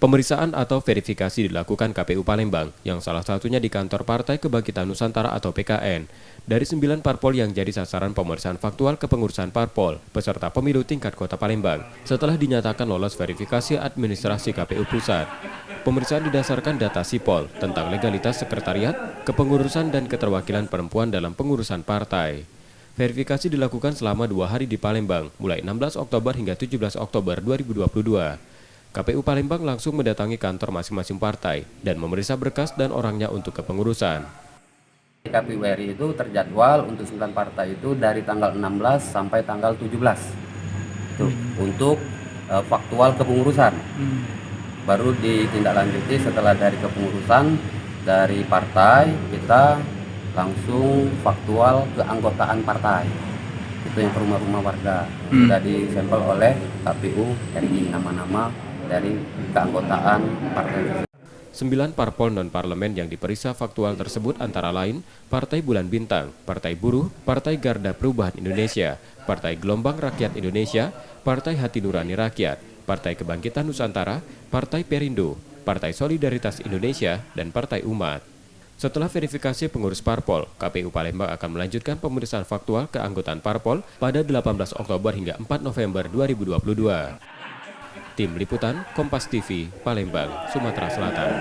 Pemeriksaan atau verifikasi dilakukan KPU Palembang, yang salah satunya di kantor Partai Kebangkitan Nusantara atau PKN. Dari 9 parpol yang jadi sasaran pemeriksaan faktual kepengurusan parpol, peserta pemilu tingkat kota Palembang, setelah dinyatakan lolos verifikasi administrasi KPU Pusat. Pemeriksaan didasarkan data Sipol tentang legalitas sekretariat, kepengurusan dan keterwakilan perempuan dalam pengurusan partai. Verifikasi dilakukan selama 2 hari di Palembang, mulai 16 Oktober hingga 17 Oktober 2022. KPU Palembang langsung mendatangi kantor masing-masing partai dan memeriksa berkas dan orangnya untuk kepengurusan. KPU RI itu terjadwal untuk 9 partai itu dari tanggal 16 sampai tanggal 17 itu untuk faktual kepengurusan. Baru ditindaklanjuti setelah dari kepengurusan dari partai, kita langsung faktual keanggotaan partai. Itu yang ke rumah-rumah warga. Sudah disampel oleh KPU RI nama-nama dari keanggotaan partai. 9 parpol non-parlemen yang diperiksa faktual tersebut antara lain Partai Bulan Bintang, Partai Buruh, Partai Garda Perubahan Indonesia, Partai Gelombang Rakyat Indonesia, Partai Hati Nurani Rakyat, Partai Kebangkitan Nusantara, Partai Perindo, Partai Solidaritas Indonesia, dan Partai Umat. Setelah verifikasi pengurus parpol, KPU Palembang akan melanjutkan pemeriksaan faktual keanggotaan parpol pada 18 Oktober hingga 4 November 2022. Tim Liputan Kompas TV, Palembang, Sumatera Selatan.